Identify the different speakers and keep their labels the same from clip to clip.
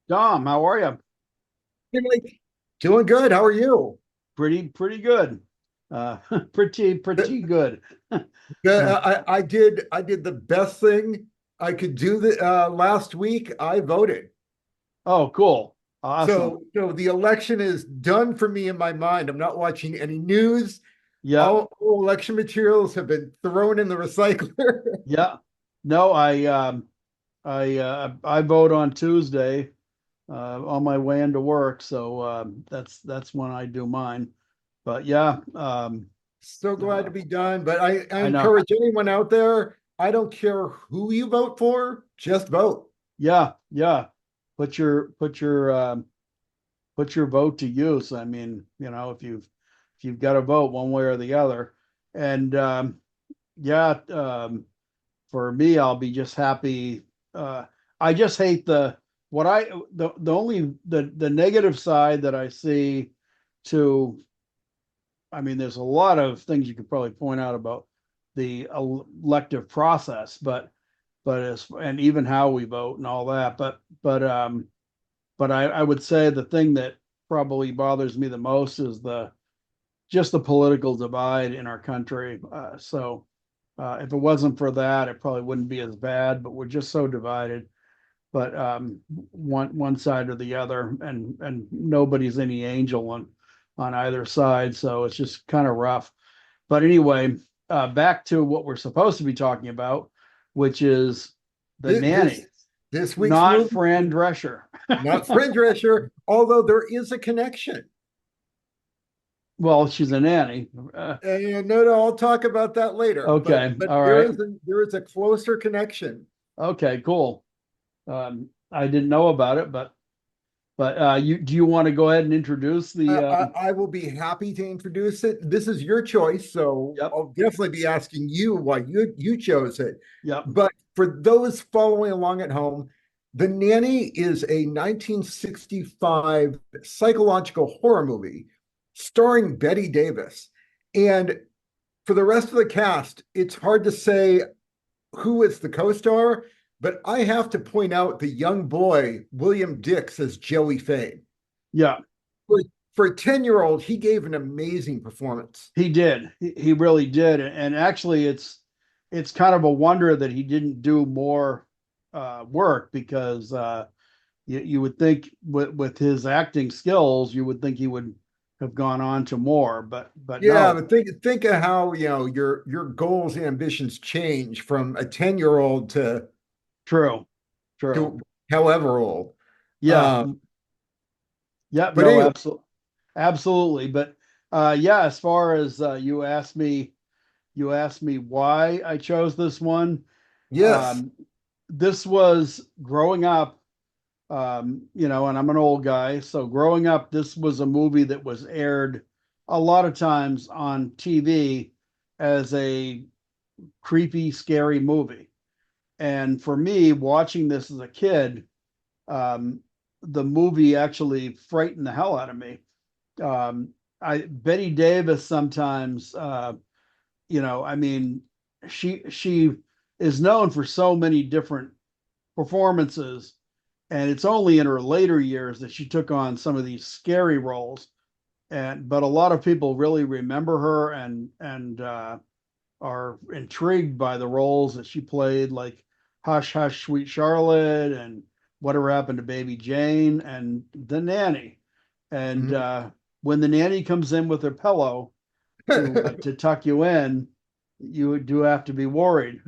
Speaker 1: Dom, how are you?
Speaker 2: Hey, Mike. Doing good. How are you?
Speaker 1: Pretty good. Uh, pretty
Speaker 2: Good.
Speaker 1: good.
Speaker 2: Good.
Speaker 1: Uh,
Speaker 2: I did the best thing I could do last week. I voted.
Speaker 1: oh, cool. Awesome.
Speaker 2: So the election is done for me in my mind. I'm not watching any news.
Speaker 1: Yeah,
Speaker 2: All election materials have been thrown in the recycler.
Speaker 1: yeah. No, I vote on Tuesday on my way into work, so that's when I do mine. But yeah,
Speaker 2: So glad
Speaker 1: uh,
Speaker 2: to be done. But I
Speaker 1: I know.
Speaker 2: encourage anyone out there, I don't care who you vote for, just vote.
Speaker 1: Yeah, yeah. Put your put your put your vote to use. I mean, if you've got to vote one way or the other, and yeah, for me, I'll be just happy. Uh, I just hate the only the negative side that I see to. I mean, there's a lot of things you could probably point out about the elective process, but as and even how we vote and all that, but I would say the thing that probably bothers me the most is the just the political divide in our country. If it wasn't for that, it probably wouldn't be as bad. But we're just so divided. But one side or the other, and nobody's any angel on either side. So it's just kind of rough. But anyway, back to what we're supposed to be talking about, which is the
Speaker 2: This
Speaker 1: nanny,
Speaker 2: this, this week's
Speaker 1: not
Speaker 2: movie,
Speaker 1: Fran Drescher.
Speaker 2: not Fringe Drescher, although there is a connection.
Speaker 1: Well, she's a nanny.
Speaker 2: No, I'll talk about that later. But
Speaker 1: Okay,
Speaker 2: but
Speaker 1: all
Speaker 2: there
Speaker 1: right.
Speaker 2: is a closer connection.
Speaker 1: Okay, cool. I didn't know about it, but you do you want to go ahead and introduce
Speaker 2: I,
Speaker 1: the
Speaker 2: I, I will be happy to introduce it. This is your choice, so
Speaker 1: yep,
Speaker 2: I'll definitely be asking you why you chose it.
Speaker 1: yep,
Speaker 2: But for those following along at home, The Nanny is a 1965 psychological horror movie starring Bette Davis. And for the rest of the cast, it's hard to say who is the co-star, but I have to point out the young boy, William Dix, as Joey Fane.
Speaker 1: yeah.
Speaker 2: For, for a 10-year-old, he gave an amazing performance.
Speaker 1: He did. He really did. And actually it's kind of a wonder that he didn't do more work because you would think with his acting skills, you would think he would have gone on to more, but
Speaker 2: Yeah,
Speaker 1: no.
Speaker 2: but think of how your goals and ambitions change from a 10-year-old
Speaker 1: True. True.
Speaker 2: to however old.
Speaker 1: Yeah.
Speaker 2: Uh,
Speaker 1: Yep,
Speaker 2: but
Speaker 1: no,
Speaker 2: anyway,
Speaker 1: absolutely. But yeah, as far as you asked me why I chose this one.
Speaker 2: yes.
Speaker 1: Um, this was growing up, and I'm an old guy, so growing up, this was a movie that was aired a lot of times on TV as a creepy, scary movie. And for me, watching this as a kid, um, the movie actually frightened the hell out of me. um, Bette Davis sometimes, I mean, she is known for so many different performances, and it's only in her later years that she took on some of these scary roles. And but a lot of people really remember her and are intrigued by the roles that she played, like Hush Hush Sweet Charlotte and Whatever Happened to Baby Jane and The Nanny. And
Speaker 2: Mhm.
Speaker 1: when the nanny comes in with her pillow to tuck you in, you do have to be worried.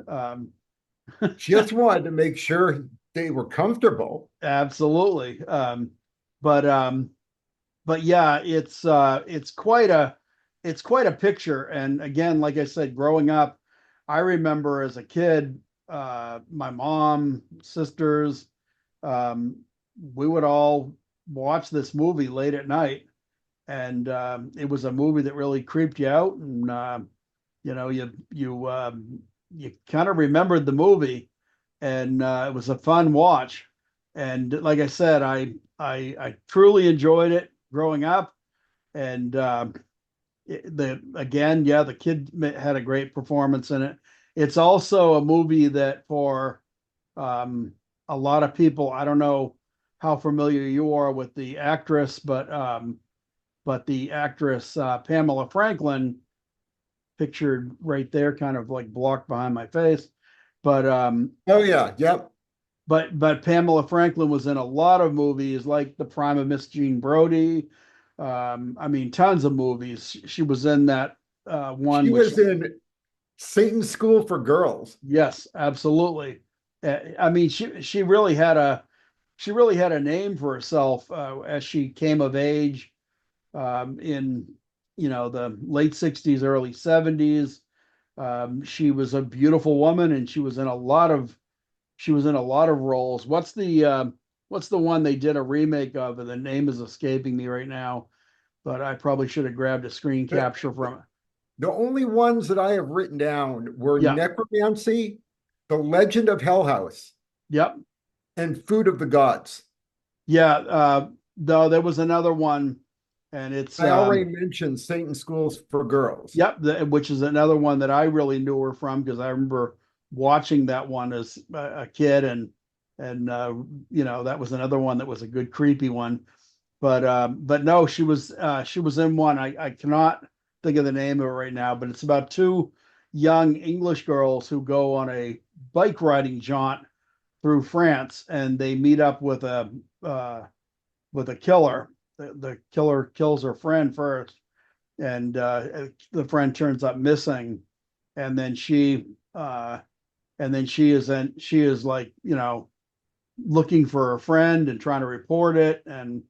Speaker 2: Just wanted to make sure they were comfortable.
Speaker 1: Absolutely. But um, but yeah, it's quite a picture. And again, like I said, growing up, I remember as a kid, my mom, sisters, um, we would all watch this movie late at night, and it was a movie that really creeped you out, and you know you kind of remembered the movie, and it was a fun watch. And like I said, I truly enjoyed it growing up, and the again, yeah, the kid had a great performance in it. It's also a movie that for um, a lot of people, I don't know how familiar you are with the actress, but the actress Pamela Franklin, pictured right there, kind of like blocked behind my face. But
Speaker 2: Oh yeah, yep.
Speaker 1: but Pamela Franklin was in a lot of movies, like The Prime of Miss Jean Brodie. I mean, tons of movies. She was in that one,
Speaker 2: She
Speaker 1: which
Speaker 2: was in Satan's School for Girls.
Speaker 1: yes, absolutely. I mean, she really had a name for herself as she came of age in the late '60s, early '70s. She was a beautiful woman, and she was in a lot of roles. What's the one they did a remake of, and the name is escaping me right now, but I probably should have grabbed a screen
Speaker 2: The,
Speaker 1: capture from it.
Speaker 2: the only ones that I have written down were
Speaker 1: Yeah,
Speaker 2: Necromancy, The Legend of Hell House,
Speaker 1: yep,
Speaker 2: and Food of the Gods.
Speaker 1: yeah. Though there was another one, and it's
Speaker 2: I already mentioned Satan's Schools for Girls.
Speaker 1: yep, which is another one that I really knew her from because I remember watching that one as a kid, and that was another one that was a good creepy one. But no, she was in one. I cannot think of the name of it right now, but it's about two young English girls who go on a bike riding jaunt through France, and they meet up with a killer. The killer kills her friend first, and the friend turns up missing, and then she is like looking for a friend and trying to report it, and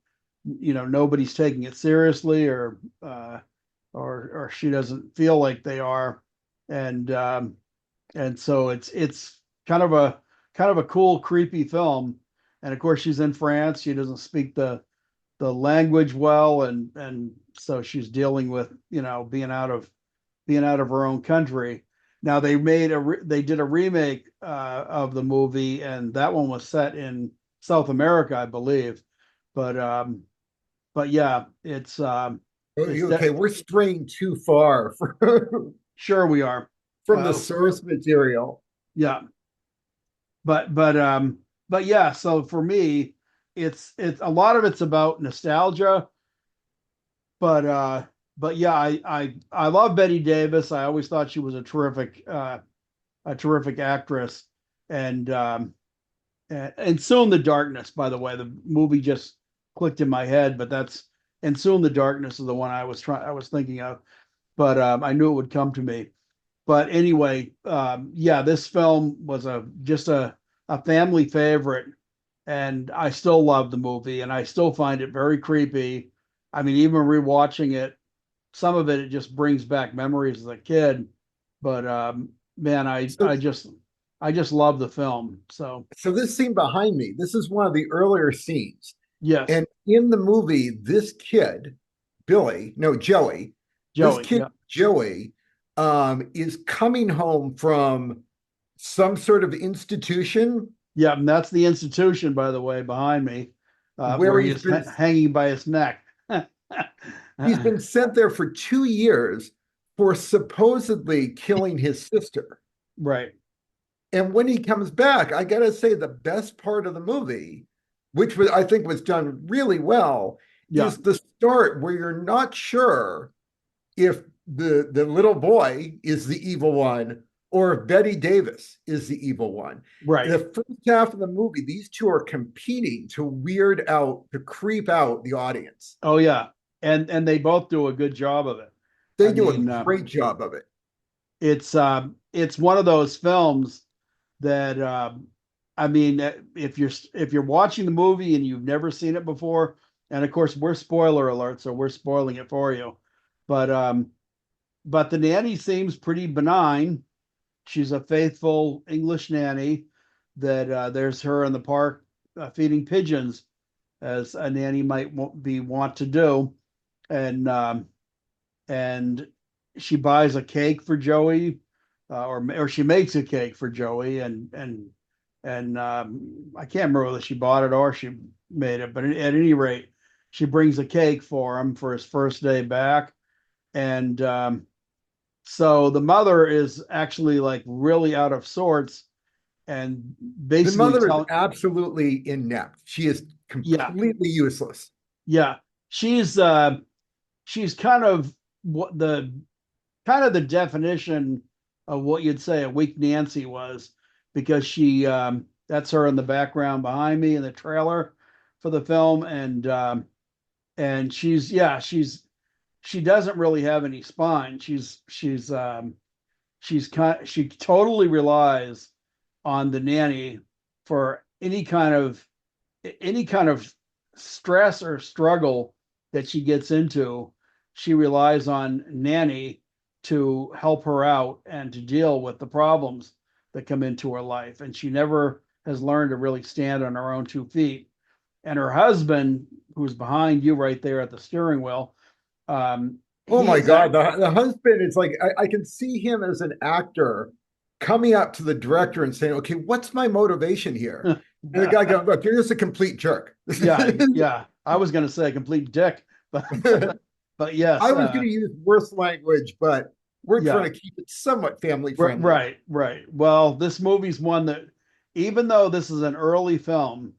Speaker 1: nobody's taking it seriously, or she doesn't feel like they are, and so it's kind of a cool creepy film, and of course she's in France. She doesn't speak the language well, and so she's dealing with being out of her own country. Now they did a remake of the movie, and that one was set in South America, I believe. But yeah, it's
Speaker 2: Okay,
Speaker 1: that
Speaker 2: we're straying too far
Speaker 1: sure we are.
Speaker 2: from the
Speaker 1: Uh,
Speaker 2: source material.
Speaker 1: yeah, but but um but yeah. So for me, it's a lot of it's about nostalgia, but yeah, I love Betty Davis. I always thought she was a terrific actress, and and Soon the Darkness. By the way, the movie just clicked in my head, but that's and Soon the Darkness is the one I was thinking of, but I knew it would come to me. But anyway, yeah, this film was just a family favorite, and I still love the movie, and I still find it very creepy. I mean, even rewatching it, some of it just brings back memories as a kid. But man,
Speaker 2: So,
Speaker 1: I just love the film. So
Speaker 2: so this scene behind me, this is one of the earlier scenes.
Speaker 1: yes,
Speaker 2: And in the movie, this kid, Billy, no, Joey, this
Speaker 1: Joey,
Speaker 2: kid,
Speaker 1: yeah,
Speaker 2: Joey, is coming home from some sort of institution
Speaker 1: yeah, and that's the institution, by the way, behind me,
Speaker 2: where
Speaker 1: where he is
Speaker 2: been
Speaker 1: hanging by his neck.
Speaker 2: he's been sent there for 2 years for supposedly killing his sister.
Speaker 1: Right.
Speaker 2: And when he comes back, I gotta say the best part of the movie, which I think was done really well,
Speaker 1: Yeah.
Speaker 2: is the start where you're not sure if the little boy is the evil one or if Betty Davis is the evil one. In
Speaker 1: Right.
Speaker 2: the first half of the movie, these two are competing to weird out, to creep out the audience.
Speaker 1: Oh yeah. And they both do a good job of it.
Speaker 2: They
Speaker 1: I
Speaker 2: do a
Speaker 1: mean,
Speaker 2: great job of it.
Speaker 1: it's one of those films that I mean, if you're watching the movie and you've never seen it before, and of course we're spoiler alert, so we're spoiling it for you. But the nanny seems pretty benign. She's a faithful English nanny that there's her in the park feeding pigeons as a nanny might want to do, and and she buys a cake for Joey, or she makes a cake for Joey, and I can't remember whether she bought it or she made it, but at any rate, she brings a cake for him for his first day back, and so the mother is actually like really out of sorts, and
Speaker 2: The
Speaker 1: basically
Speaker 2: mother is
Speaker 1: telling
Speaker 2: absolutely inept. She is
Speaker 1: Yeah,
Speaker 2: completely useless.
Speaker 1: yeah. She's she's kind of what the kind of the definition of what you'd say a weak Nancy was, because she that's her in the background behind me in the trailer for the film, and she's yeah she doesn't really have any spine. She totally relies on the nanny for any kind of stress or struggle that she gets into. She relies on Nanny to help her out and to deal with the problems that come into her life. And she never has learned to really stand on her own 2 feet. And her husband, who's behind you right there at the steering wheel,
Speaker 2: Oh
Speaker 1: he
Speaker 2: my
Speaker 1: is
Speaker 2: God,
Speaker 1: that.
Speaker 2: the husband is like, I can see him as an actor coming up to the director and saying, okay, what's my motivation here? And the guy going, look, you're just a complete jerk.
Speaker 1: Yeah, yeah. I was going to say a complete dick, but but yes,
Speaker 2: I was going to use worse language, but we're trying
Speaker 1: yeah.
Speaker 2: to keep it somewhat family friendly.
Speaker 1: Right, right. Well, this movie's one that, even though this is an early film,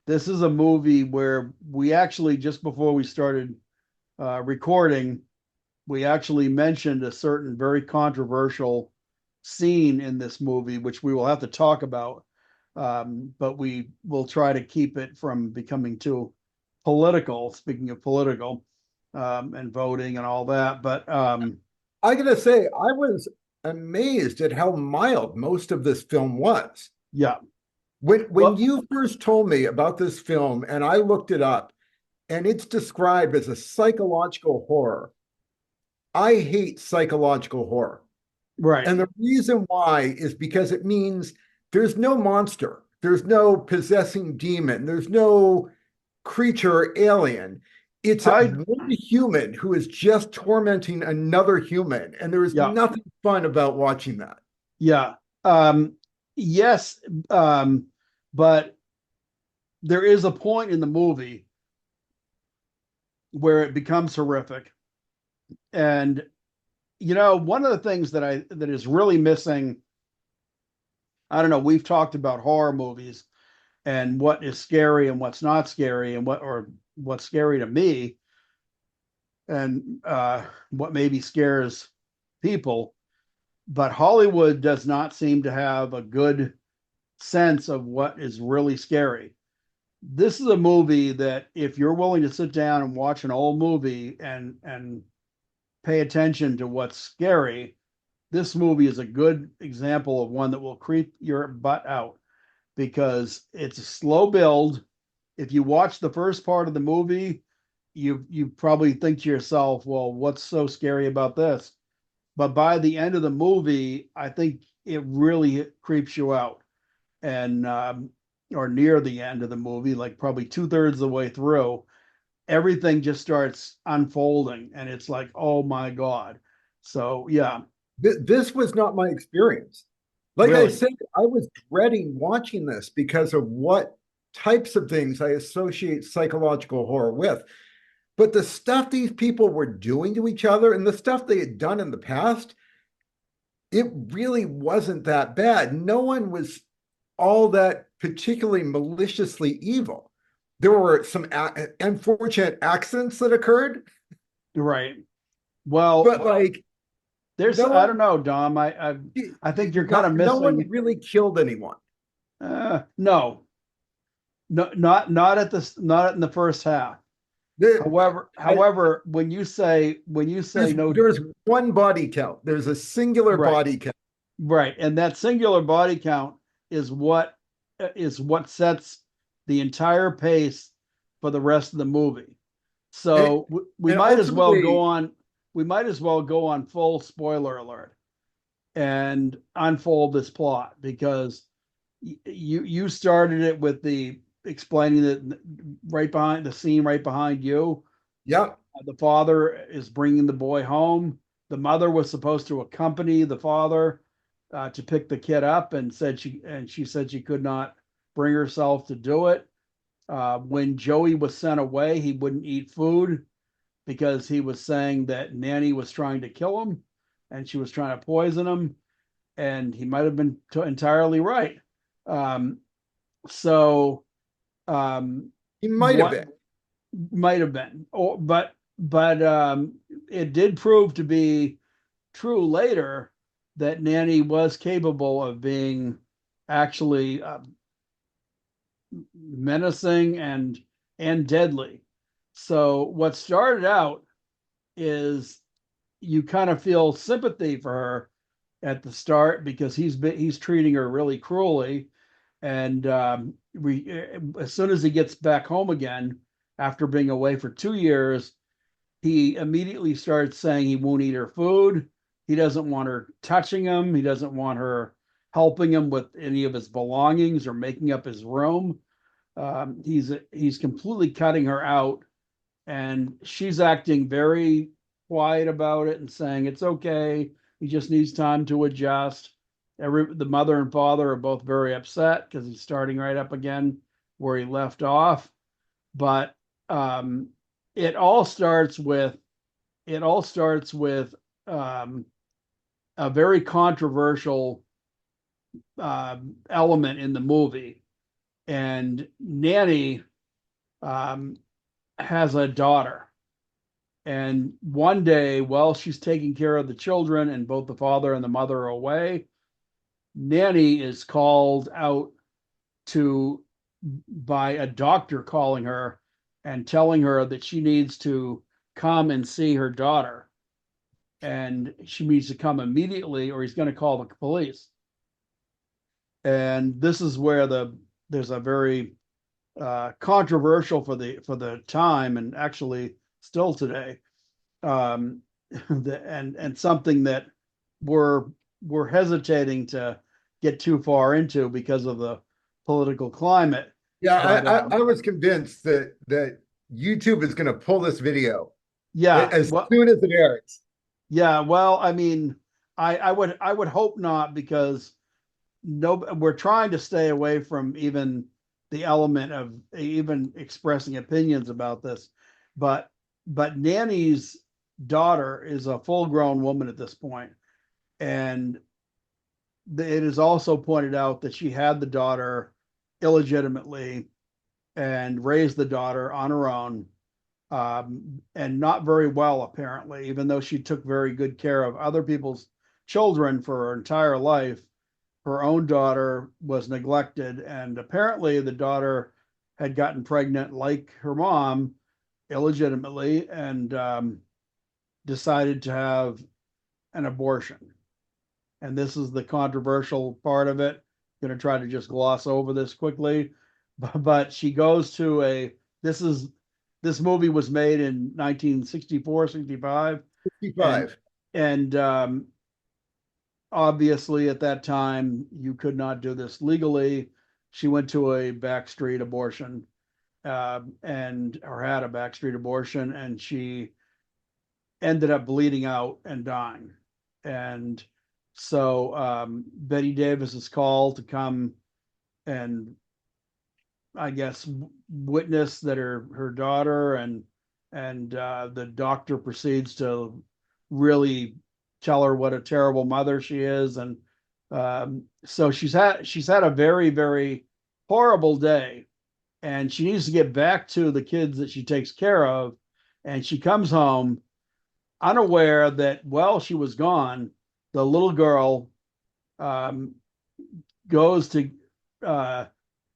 Speaker 1: this is a movie where we actually, just before we started recording, we actually mentioned a certain very controversial scene in this movie, which we will have to talk about. But we will try to keep it from becoming too political, speaking of political, and voting and all that. But
Speaker 2: I got to say, I was amazed at how mild most of this film was.
Speaker 1: yeah,
Speaker 2: When
Speaker 1: well,
Speaker 2: you first told me about this film and I looked it up, and it's described as a psychological horror. I hate psychological horror.
Speaker 1: right.
Speaker 2: And the reason why is because it means there's no monster, there's no possessing demon, there's no creature or alien. It's
Speaker 1: I
Speaker 2: one human who is just tormenting another human. And there is
Speaker 1: yeah,
Speaker 2: nothing fun about watching that.
Speaker 1: yeah. Yes, but there is a point in the movie where it becomes horrific. And one of the things that is really missing, I don't know, we've talked about horror movies and what is scary and what's not scary, and what's scary to me, and what maybe scares people. But Hollywood does not seem to have a good sense of what is really scary. This is a movie that, if you're willing to sit down and watch an old movie and pay attention to what's scary, this movie is a good example of one that will creep your butt out, because it's a slow build. If you watch the first part of the movie, you probably think to yourself, well, what's so scary about this? But by the end of the movie, I think it really creeps you out. And or near the end of the movie, like probably 2/3 of the way through, everything just starts unfolding, and it's like, oh my God. So yeah,
Speaker 2: This was not my experience. Like I
Speaker 1: really.
Speaker 2: said, I was dreading watching this because of what types of things I associate psychological horror with. But the stuff these people were doing to each other and the stuff they had done in the past, it really wasn't that bad. No one was all that particularly maliciously evil. There were some unfortunate accidents that occurred,
Speaker 1: Right. Well,
Speaker 2: but like
Speaker 1: there's,
Speaker 2: no
Speaker 1: I
Speaker 2: one,
Speaker 1: don't know, Dom. I think you're kind of
Speaker 2: no one
Speaker 1: missing.
Speaker 2: really killed anyone.
Speaker 1: No, no, not in the first half.
Speaker 2: The,
Speaker 1: However, when you say no,
Speaker 2: there's one body count. There's a singular
Speaker 1: right,
Speaker 2: body count.
Speaker 1: right, and that singular body count is what sets the entire pace for the rest of the movie.
Speaker 2: And,
Speaker 1: So we
Speaker 2: and
Speaker 1: might as well go
Speaker 2: ultimately,
Speaker 1: on. We might as well go on full spoiler alert and unfold this plot, because you started it with the explaining that right behind the scene right behind you,
Speaker 2: yeah.
Speaker 1: the father is bringing the boy home. The mother was supposed to accompany the father to pick the kid up, and she said she could not bring herself to do it. When Joey was sent away, he wouldn't eat food because he was saying that Nanny was trying to kill him and she was trying to poison him, and he might have been entirely right. Um, so um,
Speaker 2: He might have
Speaker 1: What
Speaker 2: been.
Speaker 1: might have been, or but it did prove to be true later that Nanny was capable of being actually menacing and deadly. So what started out is you kind of feel sympathy for her at the start because he's treating her really cruelly, and we as soon as he gets back home again after being away for 2 years, he immediately starts saying he won't eat her food. He doesn't want her touching him. He doesn't want her helping him with any of his belongings or making up his room. He's completely cutting her out, and she's acting very quiet about it and saying it's okay. He just needs time to adjust. The mother and father are both very upset because he's starting right up again where he left off. But um, it all starts with it all starts with um, a very controversial element in the movie, and Nanny um, has a daughter. And one day, while she's taking care of the children and both the father and the mother are away, Nanny is called out to by a doctor calling her and telling her that she needs to come and see her daughter. And she needs to come immediately or he's going to call the police. And this is where there's a very controversial for the time and actually still today, um, and something that we're we're hesitating to get too far into because of the political climate.
Speaker 2: Yeah,
Speaker 1: But
Speaker 2: I was convinced that YouTube is going to pull this video
Speaker 1: yeah,
Speaker 2: as
Speaker 1: well,
Speaker 2: soon as it airs.
Speaker 1: yeah, well, I mean, I would hope not because no, we're trying to stay away from even the element of even expressing opinions about this. But Nanny's daughter is a full grown woman at this point, and it is also pointed out that she had the daughter illegitimately and raised the daughter on her own, and not very well apparently, even though she took very good care of other people's children for her entire life. Her own daughter was neglected, and apparently the daughter had gotten pregnant like her mom illegitimately and decided to have an abortion. And this is the controversial part of it. I'm going to try to just gloss over this quickly, but she goes to a this is this movie was made in 1964, 65, and
Speaker 2: 55.
Speaker 1: and obviously at that time you could not do this legally. She went to a backstreet abortion, and or had a backstreet abortion, and she ended up bleeding out and dying. And so Bette Davis is called to come and I guess witness that her daughter and the doctor proceeds to really tell her what a terrible mother she is, and so she's had a very horrible day, and she needs to get back to the kids that she takes care of, and she comes home unaware that while she was gone, the little girl um, goes to uh,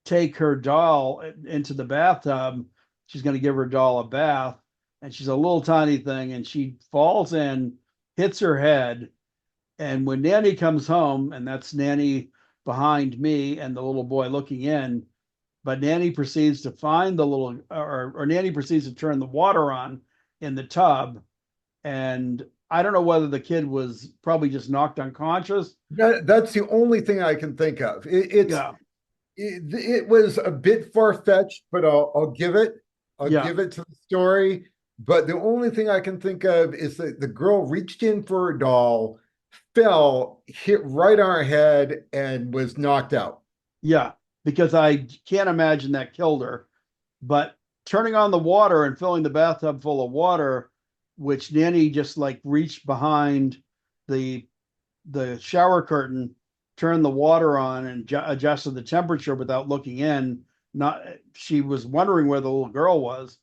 Speaker 1: take her doll into the bathtub. She's going to give her doll a bath, and she's a little tiny thing, and she falls in, hits her head. And when Nanny comes home, and that's Nanny behind me and the little boy looking in, but Nanny proceeds to find the little, or Nanny proceeds to turn the water on in the tub. And I don't know whether the kid was probably just knocked unconscious.
Speaker 2: That's the only thing I can think of.
Speaker 1: Yeah,
Speaker 2: It was a bit far-fetched, but I'll
Speaker 1: yeah,
Speaker 2: give it to the story. But the only thing I can think of is that the girl reached in for a doll, fell, hit right on her head, and was knocked out.
Speaker 1: yeah, because I can't imagine that killed her. But turning on the water and filling the bathtub full of water, which Nanny just like reached behind the shower curtain, turned the water on and adjusted the temperature without looking in, not, she was wondering where the little girl was,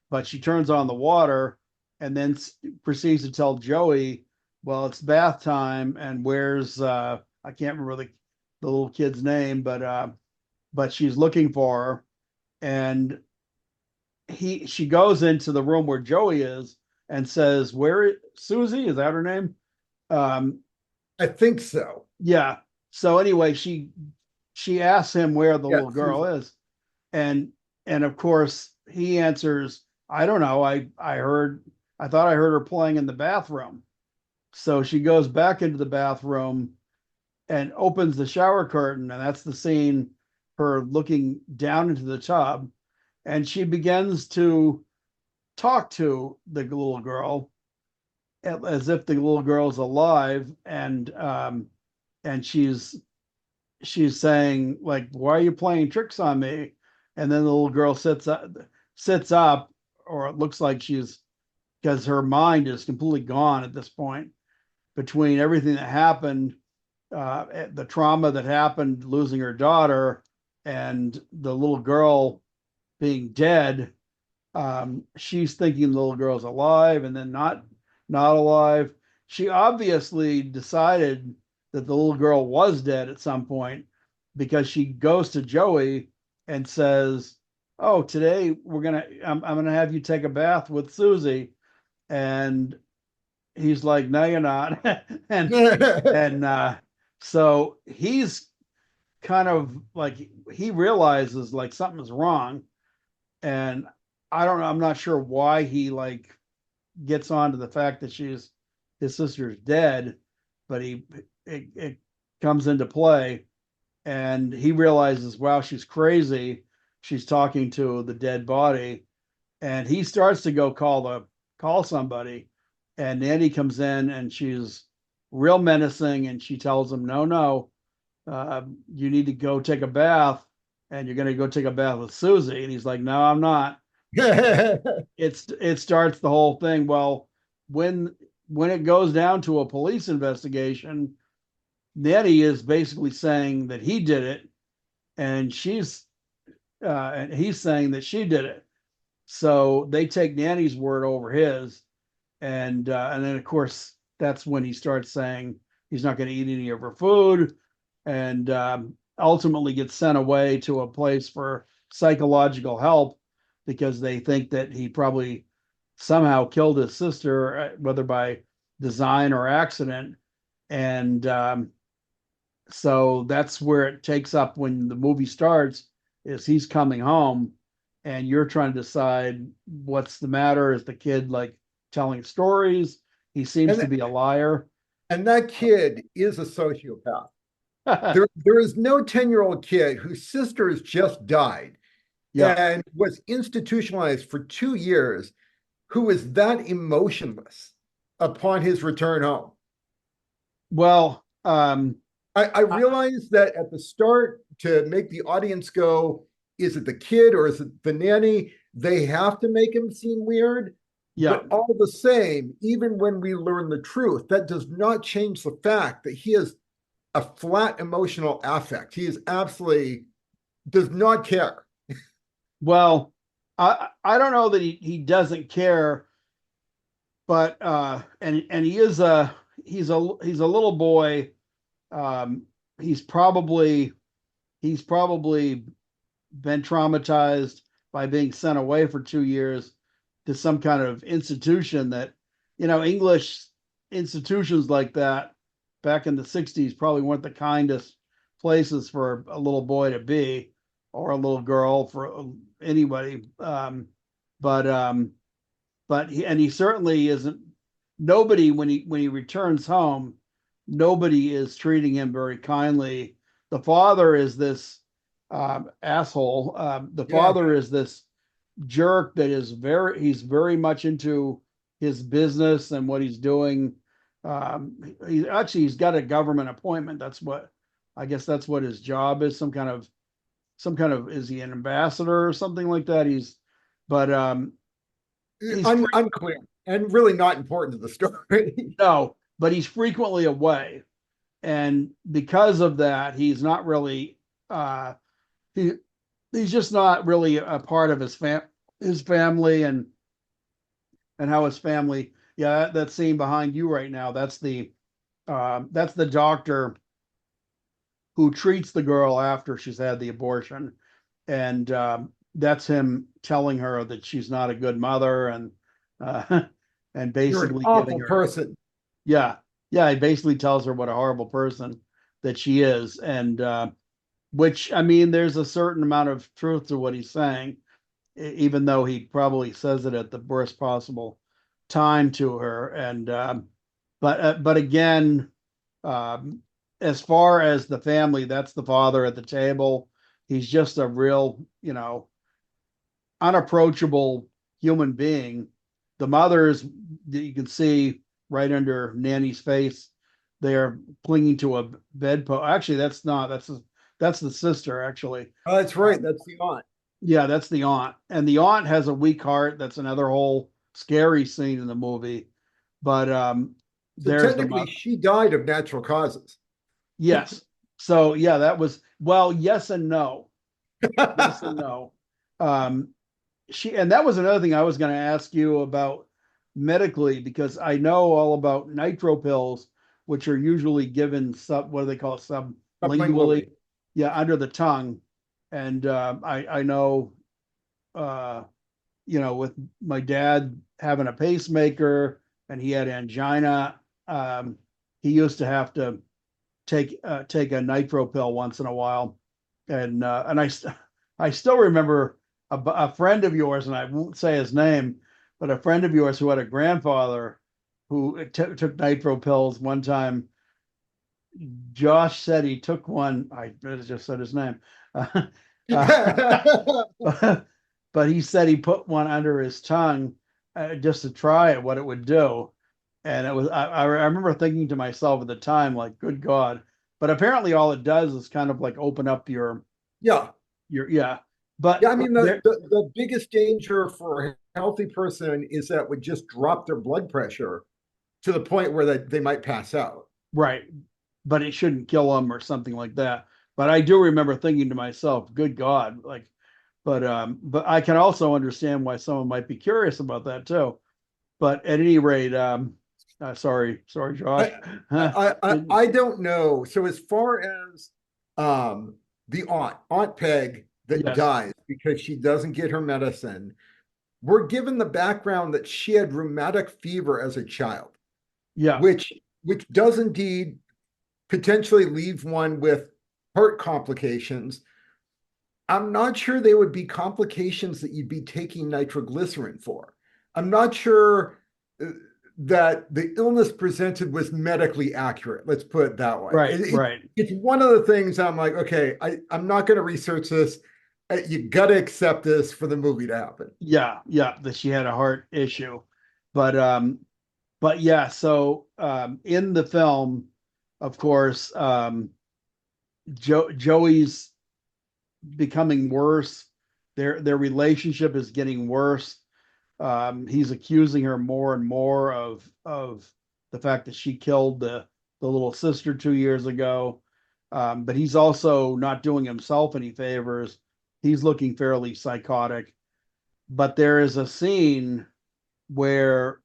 Speaker 1: but she turns on the water and then proceeds to tell Joey, well, it's bath time, and where's I can't remember the little kid's name, but she's looking for her, and she goes into the room where Joey is and says, where Susie, is that her name? um
Speaker 2: I think so.
Speaker 1: yeah. So anyway, she asks him where the
Speaker 2: Yeah,
Speaker 1: little girl
Speaker 2: Susan.
Speaker 1: is, and of course he answers, I don't know, I thought I heard her playing in the bathroom. So she goes back into the bathroom and opens the shower curtain, and that's the scene, her looking down into the tub, and she begins to talk to the little girl as if the little girl's alive, and she's saying, like, why are you playing tricks on me? And then the little girl sits up, or it looks like she's, because her mind is completely gone at this point, between everything that happened, the trauma that happened, losing her daughter, and the little girl being dead. She's thinking the little girl's alive, and then not alive. She obviously decided that the little girl was dead at some point, because she goes to Joey and says, "Oh, today I'm gonna have you take a bath with Susie," and he's like, "No, you're not," and so he's kind of like, he realizes like something's wrong, and I don't know, I'm not sure why he like gets on to the fact that his sister's dead, but it comes into play, and he realizes, wow, she's crazy. She's talking to the dead body, and he starts to go call somebody, and Nanny comes in, and she's real menacing, and she tells him, no, no, you need to go take a bath, and you're going to go take a bath with Susie. And he's like, no, I'm not. It starts the whole thing. Well, when it goes down to a police investigation, Nettie is basically saying that he did it, and he's saying that she did it. So they take Nanny's word over his, and then of course that's when he starts saying he's not going to eat any of her food, and ultimately gets sent away to a place for psychological help, because they think that he probably somehow killed his sister, whether by design or accident. And so that's where it takes up when the movie starts, is he's coming home, and you're trying to decide what's the matter. Is the kid like telling stories? He seems to
Speaker 2: and
Speaker 1: be a liar.
Speaker 2: and that kid is a sociopath. There is no 10-year-old kid whose sister has just died
Speaker 1: Yeah.
Speaker 2: and was institutionalized for 2 years who is that emotionless upon his return home.
Speaker 1: Well,
Speaker 2: I
Speaker 1: I,
Speaker 2: realize that at the start, to make the audience go, is it the kid or is it the nanny? They have to make him seem weird.
Speaker 1: yeah.
Speaker 2: But all the same, even when we learn the truth, that does not change the fact that he is a flat emotional affect. He is absolutely does not care.
Speaker 1: Well, I don't know that he doesn't care, but and he's a little boy. Um, he's probably he's probably been traumatized by being sent away for 2 years to some kind of institution that, English institutions like that back in the 60s probably weren't the kindest places for a little boy to be, or a little girl, for anybody. But he certainly isn't. Nobody, when he returns home, nobody is treating him very kindly. The father is this asshole. The
Speaker 2: Yeah.
Speaker 1: father is this jerk that he's very much into his business and what he's doing. He's got a government appointment. I guess that's what his job is. Some kind of, is he an ambassador or something like that? But he's
Speaker 2: Unclear and really not important to the story.
Speaker 1: no, but he's frequently away, and because of that, he's not really. Uh, he he's just not really a part of his family and how his family. Yeah, that scene behind you right now. That's the doctor who treats the girl after she's had the abortion, and that's him telling her that she's not a good mother, uh, and
Speaker 2: You're an
Speaker 1: basically giving
Speaker 2: awful
Speaker 1: her,
Speaker 2: person.
Speaker 1: yeah, yeah, he basically tells her what a horrible person that she is, and which I mean, there's a certain amount of truth to what he's saying, even though he probably says it at the worst possible time to her, and but again, um, as far as the family, that's the father at the table. He's just a real, unapproachable human being. The mothers, you can see right under Nanny's face, they're clinging to a bedpost. Actually, that's the sister. Actually,
Speaker 2: Oh, that's right.
Speaker 1: um,
Speaker 2: That's the aunt.
Speaker 1: yeah, that's the aunt, and the aunt has a weak heart. That's another whole scary scene in the movie. But
Speaker 2: So
Speaker 1: there's the
Speaker 2: technically,
Speaker 1: mother.
Speaker 2: she died of natural causes.
Speaker 1: Yes. So yeah, that was well, yes and no. Yes and no. Um, and that was another thing I was going to ask you about medically because I know all about nitro pills, which are usually given what do they call it, sublingually,
Speaker 2: Sublingually.
Speaker 1: yeah, under the tongue. And I know, uh, with my dad having a pacemaker and he had angina, he used to have to take a nitro pill once in a while, and I still remember a friend of yours, and I won't say his name, but a friend of yours who had a grandfather who took nitro pills one time. Josh said he took one. I just said his name, but he said he put one under his tongue just to try it, what it would do. And it was I remember thinking to myself at the time, like, good God. But apparently all it does is kind of like open up
Speaker 2: Yeah.
Speaker 1: your yeah. But
Speaker 2: Yeah, I mean,
Speaker 1: there
Speaker 2: the biggest danger for a healthy person is that it would just drop their blood pressure to the point where they might pass out.
Speaker 1: right, but it shouldn't kill them or something like that. But I do remember thinking to myself, good God, like, but I can also understand why someone might be curious about that too. But at any rate, sorry, Josh.
Speaker 2: I, I don't know. So as far as um, the Aunt Peg that
Speaker 1: Yes,
Speaker 2: dies because she doesn't get her medicine, we're given the background that she had rheumatic fever as a child,
Speaker 1: yeah,
Speaker 2: which does indeed potentially leave one with heart complications. I'm not sure they would be complications that you'd be taking nitroglycerin for. I'm not sure that the illness presented was medically accurate. Let's put it that way.
Speaker 1: right, right.
Speaker 2: It's one of the things I'm like, okay, I'm not going to research this. You got to accept this for the movie to happen.
Speaker 1: Yeah, yeah, that she had a heart issue. But yeah, so in the film, of course, Joey's becoming worse. Their relationship is getting worse. He's accusing her more and more of the fact that she killed the little sister 2 years ago. But he's also not doing himself any favors. He's looking fairly psychotic. But there is a scene where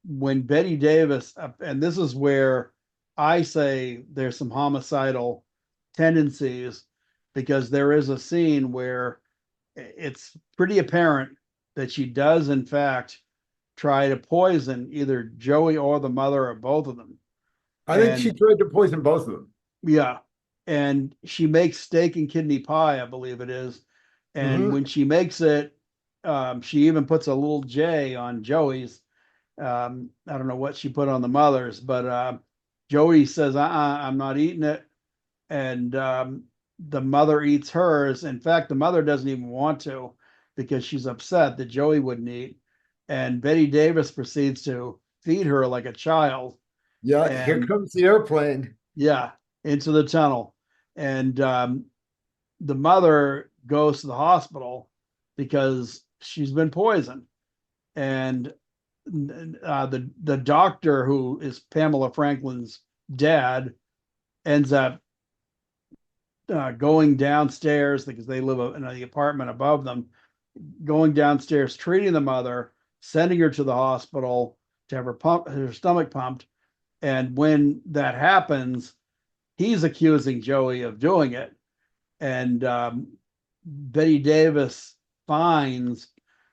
Speaker 1: when Bette Davis, and this is where I say there's some homicidal tendencies, because there is a scene where it's pretty apparent that she does, in fact, try to poison either Joey or the mother or both of them.
Speaker 2: I think she
Speaker 1: And
Speaker 2: tried to poison both of them.
Speaker 1: yeah, and she makes steak and kidney pie, I believe it is. And
Speaker 2: Mm-hmm.
Speaker 1: when she makes it, she even puts a little J on Joey's. I don't know what she put on the mother's, but Joey says, I'm not eating it. And the mother eats hers. In fact, the mother doesn't even want to because she's upset that Joey wouldn't eat. And Bette Davis proceeds to feed her like a child.
Speaker 2: Yeah, here
Speaker 1: And
Speaker 2: comes the airplane.
Speaker 1: yeah, into the tunnel. And the mother goes to the hospital because she's been poisoned. And the doctor, who is Pamela Franklin's dad, ends up going downstairs because they live in the apartment above them, going downstairs, treating the mother, sending her to the hospital to have her stomach pumped. And when that happens, he's accusing Joey of doing it. And Betty Davis finds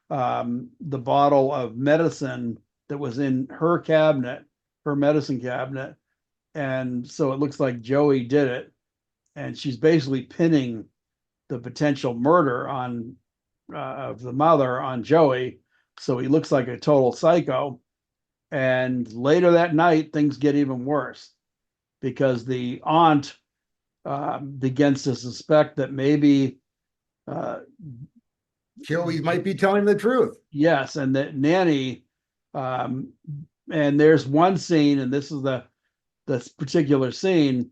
Speaker 1: the bottle of medicine that was in her cabinet, her medicine cabinet. And so it looks like Joey did it. And she's basically pinning the potential murder on of the mother on Joey. So he looks like a total psycho. And later that night, things get even worse because the aunt begins to suspect that maybe uh,
Speaker 2: Joey might be telling the truth.
Speaker 1: yes, and that Nanny, um, and there's one scene, and this is the this particular scene.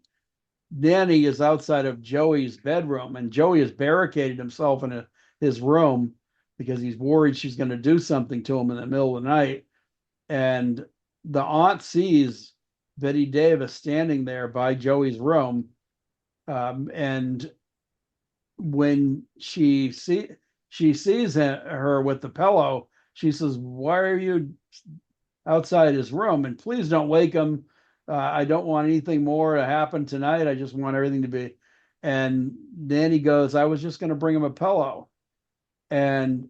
Speaker 1: Nanny is outside of Joey's bedroom, and Joey has barricaded himself in his room because he's worried she's going to do something to him in the middle of the night. And the aunt sees Betty Davis standing there by Joey's room, and when she sees her with the pillow, she says, "Why are you outside his room? And please don't wake him. I don't want anything more to happen tonight. I just want everything to be." And Nanny goes, "I was just going to bring him a pillow." And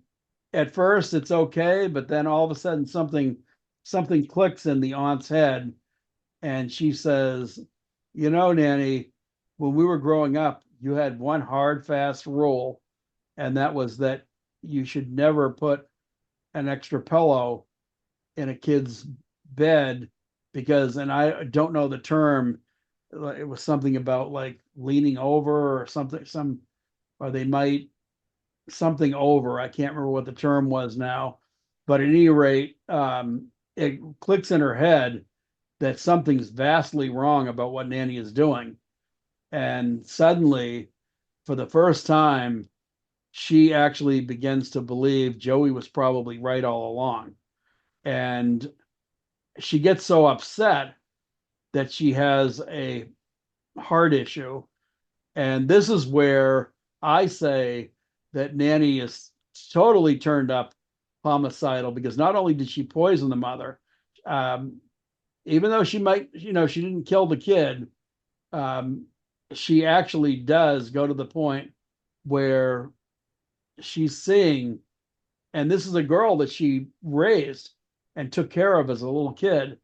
Speaker 1: at first it's okay, but then all of a sudden something clicks in the aunt's head, and she says, "You know, Nanny, when we were growing up, you had one hard, fast rule, and that was that you should never put an extra pillow in a kid's bed because," and I don't know the term, it was something about like leaning over or something, or they might something over. I can't remember what the term was now, but at any rate, it clicks in her head that something's vastly wrong about what Nanny is doing. And suddenly, for the first time, she actually begins to believe Joey was probably right all along. And she gets so upset that she has a heart issue. And this is where I say that Nanny is totally turned up homicidal because not only did she poison the mother, um, even though she might, she didn't kill the kid, um, she actually does go to the point where she's seeing, and this is a girl that she raised and took care of as a little kid,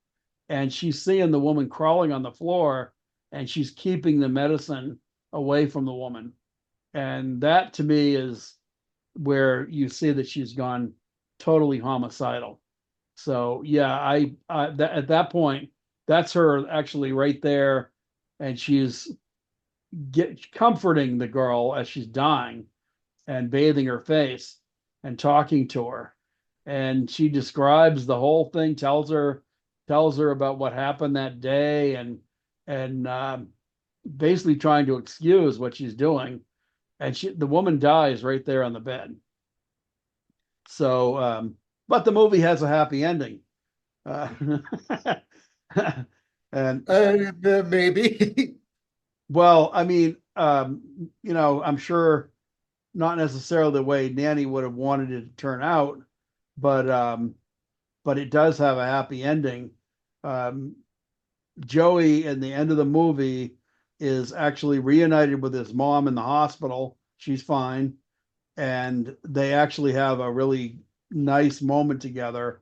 Speaker 1: and she's seeing the woman crawling on the floor, and she's keeping the medicine away from the woman. And that to me is where you see that she's gone totally homicidal. So yeah, at that point, that's her actually right there, and she's comforting the girl as she's dying and bathing her face and talking to her. And she describes the whole thing, tells her about what happened that day, and basically trying to excuse what she's doing. And the woman dies right there on the bed. So, but the movie has a happy ending. Uh, and
Speaker 2: Maybe.
Speaker 1: well, I mean, I'm sure not necessarily the way Nanny would have wanted it to turn out, but but it does have a happy ending. Um, Joey, in the end of the movie, is actually reunited with his mom in the hospital. She's fine, and they actually have a really nice moment together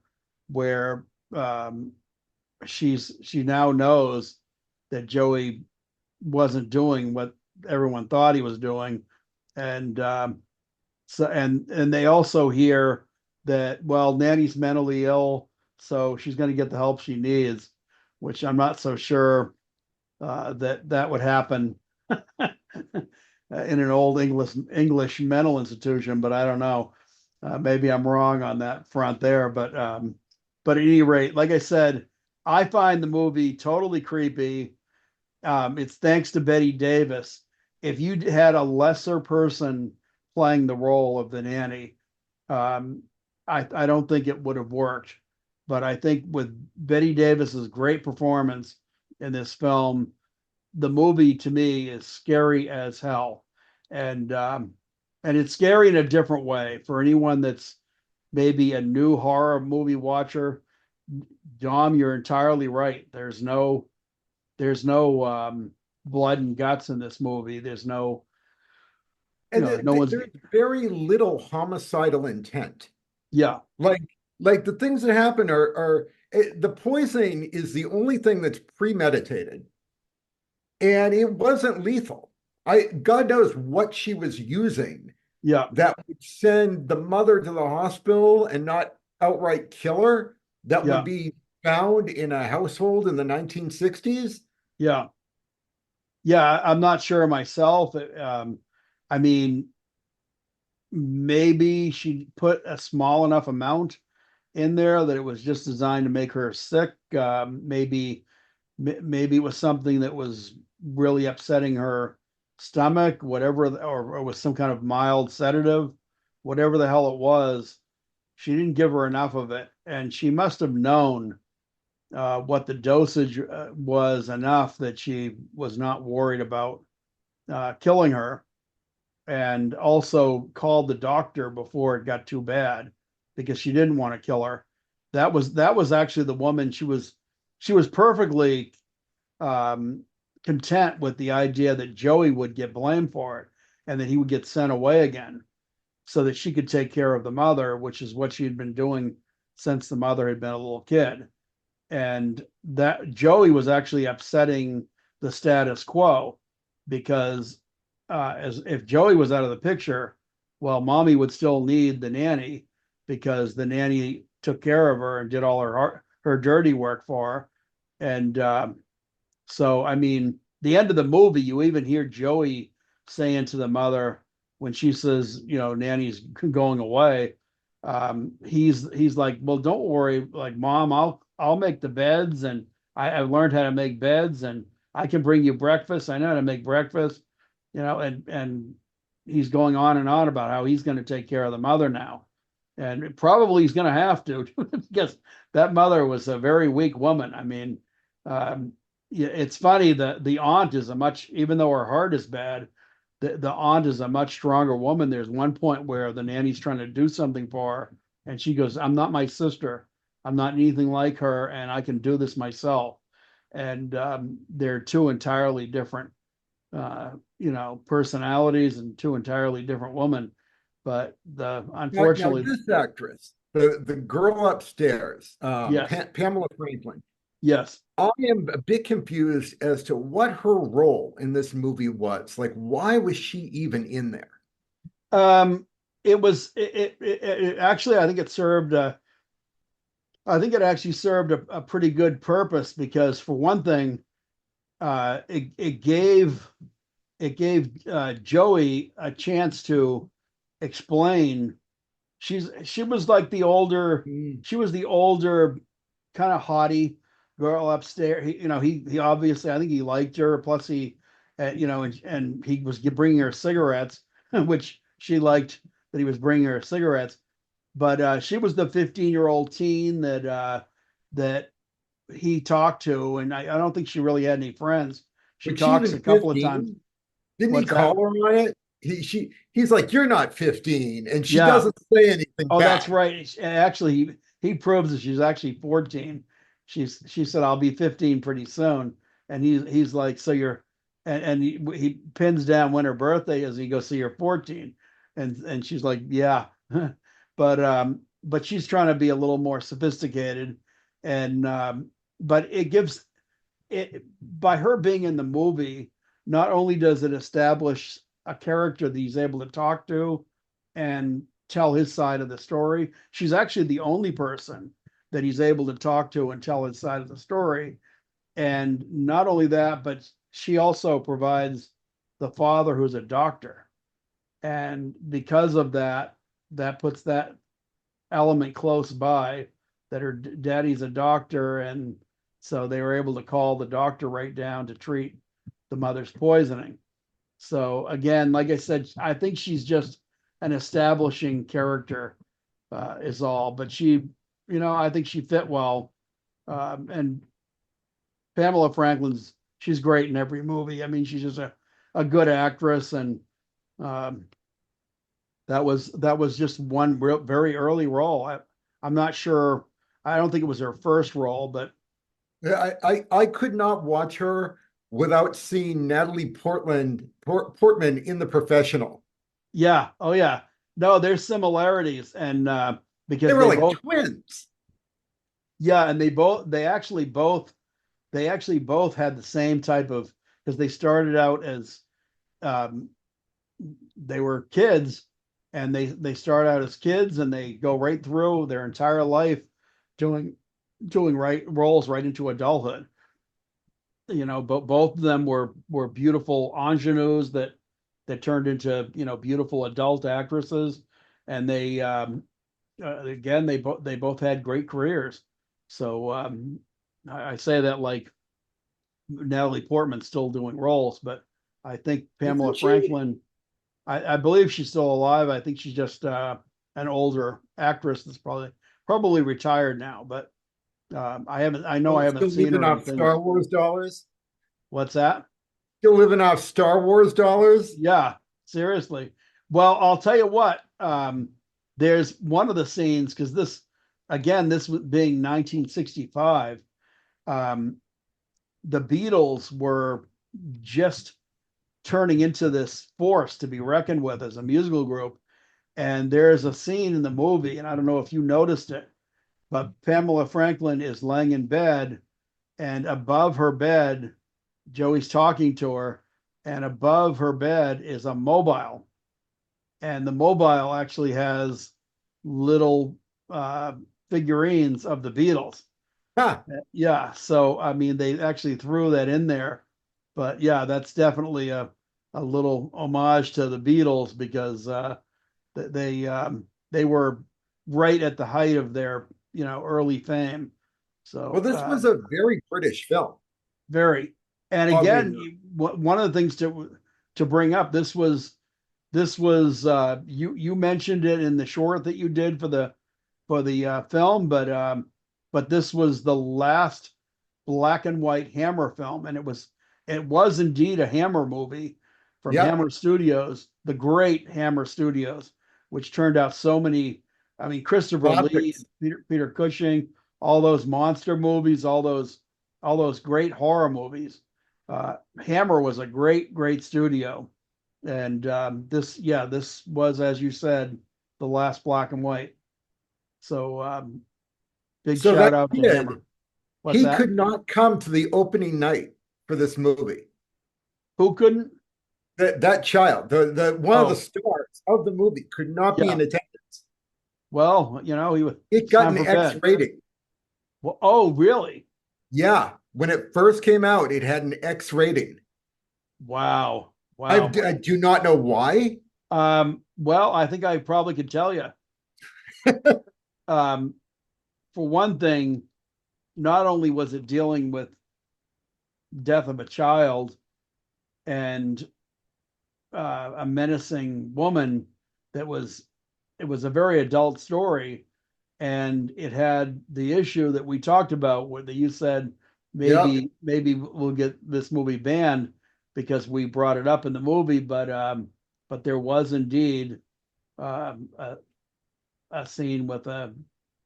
Speaker 1: where she now knows that Joey wasn't doing what everyone thought he was doing, and and they also hear that, well, Nanny's mentally ill, so she's going to get the help she needs, which I'm not so sure that would happen in an old English mental institution, but I don't know. Maybe I'm wrong on that front there, but at any rate, like I said, I find the movie totally creepy. It's thanks to Bette Davis. If you had a lesser person playing the role of the nanny, um, I don't think it would have worked. But I think with Bette Davis's great performance in this film, the movie to me is scary as hell, and um, and it's scary in a different way for anyone that's maybe a new horror movie watcher. Dom, you're entirely right. There's no blood and guts in this movie. There's no,
Speaker 2: And
Speaker 1: no one's,
Speaker 2: there's very little homicidal intent.
Speaker 1: yeah,
Speaker 2: Like the things that happen are the poisoning is the only thing that's premeditated, and it wasn't lethal. I God knows what she was using
Speaker 1: yeah,
Speaker 2: that would send the mother to the hospital and not outright kill her. That would
Speaker 1: yeah,
Speaker 2: be found in a household in the 1960s.
Speaker 1: yeah, yeah. I'm not sure myself. I mean, maybe she put a small enough amount in there that it was just designed to make her sick. Maybe it was something that was really upsetting her stomach, whatever, or it was some kind of mild sedative, whatever the hell it was. She didn't give her enough of it, and she must have known what the dosage was enough that she was not worried about killing her, and also called the doctor before it got too bad because she didn't want to kill her. That was actually the woman. She was perfectly um, content with the idea that Joey would get blamed for it and that he would get sent away again so that she could take care of the mother, which is what she had been doing since the mother had been a little kid. And that Joey was actually upsetting the status quo because as if Joey was out of the picture, well, mommy would still need the nanny because the nanny took care of her and did all her dirty work for her. And so, I mean, the end of the movie, you even hear Joey saying to the mother when she says, Nanny's going away. He's like, well, don't worry, like mom, I'll make the beds, and I've learned how to make beds, and I can bring you breakfast. I know how to make breakfast, and he's going on and on about how he's going to take care of the mother now, and probably he's going to have to because that mother was a very weak woman. I mean, um, yeah, it's funny that the aunt is a much, even though her heart is bad, the aunt is a much stronger woman. There's one point where the nanny's trying to do something for her, and she goes, "I'm not my sister. I'm not anything like her, and I can do this myself." And they're two entirely different, personalities and two entirely different women. But
Speaker 2: Now
Speaker 1: unfortunately,
Speaker 2: this actress, the girl upstairs,
Speaker 1: yes,
Speaker 2: Pamela Franklin,
Speaker 1: yes.
Speaker 2: I am a bit confused as to what her role in this movie was. Like, why was she even in there?
Speaker 1: Um, it actually, I think it actually served a pretty good purpose because for one thing, it gave Joey a chance to explain. She was like
Speaker 2: Mm.
Speaker 1: she was the older kind of haughty girl upstairs. He obviously, I think he liked her. Plus and he was bringing her cigarettes, which she liked that he was bringing her cigarettes. But she was the 15-year-old teen that he talked to, and I don't think she really had any friends. She
Speaker 2: Was she
Speaker 1: talks
Speaker 2: even
Speaker 1: a couple of times.
Speaker 2: 15? Didn't he
Speaker 1: What's
Speaker 2: call
Speaker 1: that?
Speaker 2: her on it? He's like, "You're not 15," and she
Speaker 1: Yeah.
Speaker 2: doesn't say anything
Speaker 1: Oh, that's
Speaker 2: back.
Speaker 1: right. Actually, he proves that she's actually 14. She said, "I'll be 15 pretty soon," and he's like, "So you're," and he pins down when her birthday is. He goes, "So you're 14," and she's like, "Yeah," but she's trying to be a little more sophisticated, and but it gives it by her being in the movie. Not only does it establish a character that he's able to talk to and tell his side of the story. She's actually the only person that he's able to talk to and tell his side of the story. And not only that, but she also provides the father who's a doctor. And because of that, that puts that element close by that her daddy's a doctor. And so they were able to call the doctor right down to treat the mother's poisoning. So again, like I said, I think she's just an establishing character, is all. But I think she fit well. And Pamela Franklin's she's great in every movie. I mean, she's just a good actress, and um, that was just one very early role. I'm not sure. I don't think it was her first role, but
Speaker 2: I could not watch her without seeing Portman in The Professional.
Speaker 1: yeah, oh yeah, no, there's similarities, and
Speaker 2: They
Speaker 1: because
Speaker 2: were
Speaker 1: they
Speaker 2: like
Speaker 1: both,
Speaker 2: twins.
Speaker 1: yeah, and they actually both had the same type of, because they started out as um, they were kids, and they start out as kids and they go right through their entire life doing right roles right into adulthood. But both of them were beautiful ingenues that turned into beautiful adult actresses, and they again they both had great careers. So I say that like Natalie Portman's still doing roles, but I think Pamela
Speaker 2: Isn't she?
Speaker 1: Franklin, I believe she's still alive. I think she's just an older actress that's probably retired now. But I know I
Speaker 2: Oh,
Speaker 1: haven't
Speaker 2: still
Speaker 1: seen
Speaker 2: living
Speaker 1: her in
Speaker 2: off Star
Speaker 1: things.
Speaker 2: Wars dollars?
Speaker 1: What's that?
Speaker 2: Still living off Star Wars dollars?
Speaker 1: Yeah, seriously. Well, I'll tell you what. There's one of the scenes, because this being 1965, um, the Beatles were just turning into this force to be reckoned with as a musical group. And there's a scene in the movie, and I don't know if you noticed it, but Pamela Franklin is laying in bed, and above her bed, Joey's talking to her, and above her bed is a mobile, and the mobile actually has little uh, figurines of the Beatles.
Speaker 2: Huh.
Speaker 1: Yeah, so I mean, they actually threw that in there, but yeah, that's definitely a little homage to the Beatles, because they were right at the height of their early fame.
Speaker 2: Well,
Speaker 1: So
Speaker 2: this was a very British film,
Speaker 1: very, and
Speaker 2: oddly
Speaker 1: again,
Speaker 2: enough.
Speaker 1: one of the things to bring up, this was you mentioned it in the short that you did for the film, but this was the last black and white Hammer film, and it was indeed a Hammer movie from
Speaker 2: Yep.
Speaker 1: Hammer Studios, the great Hammer Studios, which turned out so many. I mean, Christopher Lee,
Speaker 2: Classics.
Speaker 1: Peter Cushing, all those monster movies, all those great horror movies. Hammer was a great studio, and this was, as you said, the last black and white. So big
Speaker 2: So
Speaker 1: shout
Speaker 2: that
Speaker 1: out to Hammer.
Speaker 2: kid,
Speaker 1: What's
Speaker 2: he
Speaker 1: that?
Speaker 2: could not come to the opening night for this movie.
Speaker 1: Who couldn't?
Speaker 2: That child, the one of the
Speaker 1: Oh,
Speaker 2: stars of the movie, could not be
Speaker 1: yeah.
Speaker 2: in attendance.
Speaker 1: Well,
Speaker 2: It
Speaker 1: it's
Speaker 2: got
Speaker 1: time
Speaker 2: an
Speaker 1: for
Speaker 2: X
Speaker 1: bed.
Speaker 2: rating.
Speaker 1: Well, oh, really?
Speaker 2: Yeah, when it first came out, it had an X rating.
Speaker 1: Wow.
Speaker 2: I,
Speaker 1: Wow.
Speaker 2: I do not know why.
Speaker 1: Well, I think I probably could tell you. Um, for one thing, not only was it dealing with death of a child and a menacing woman, it was a very adult story, and it had the issue that we talked about, where you said
Speaker 2: Yep.
Speaker 1: maybe we'll get this movie banned because we brought it up in the movie, but there was indeed um, a, a scene with an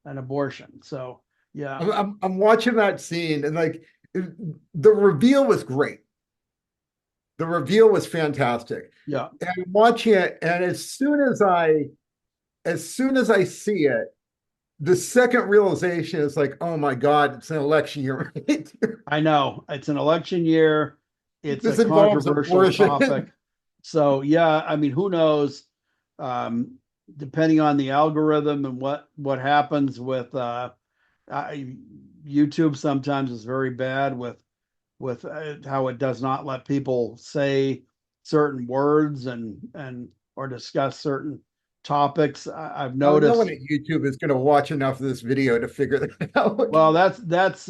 Speaker 1: abortion. So yeah,
Speaker 2: I'm watching that scene and like the reveal was great. The reveal was fantastic.
Speaker 1: yeah,
Speaker 2: And I'm watching it, and as soon as I see it, the second realization is like, oh my God, it's an election year, right?
Speaker 1: I know it's an election year. It's a
Speaker 2: This involves
Speaker 1: controversial topic.
Speaker 2: abortion.
Speaker 1: So yeah, I mean, who knows? Um, Depending on the algorithm and what happens with I, YouTube, sometimes is very bad with how it does not let people say certain words and or discuss certain topics. I've
Speaker 2: No one
Speaker 1: noticed.
Speaker 2: at YouTube is going to watch enough of this video to figure that out.
Speaker 1: Well, that's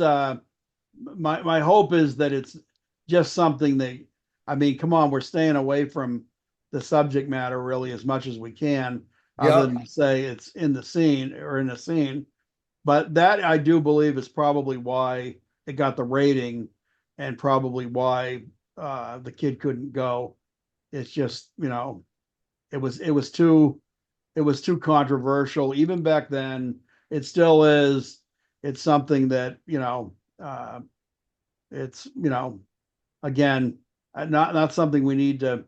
Speaker 1: my hope is that it's just something that, I mean, come on, we're staying away from the subject matter really as much as we can, other
Speaker 2: Yep.
Speaker 1: than to say it's in the scene or in a scene. But that I do believe is probably why it got the rating, and probably why the kid couldn't go. It's just, it was too controversial even back then. It still is. It's something that, it's, again, not something we need to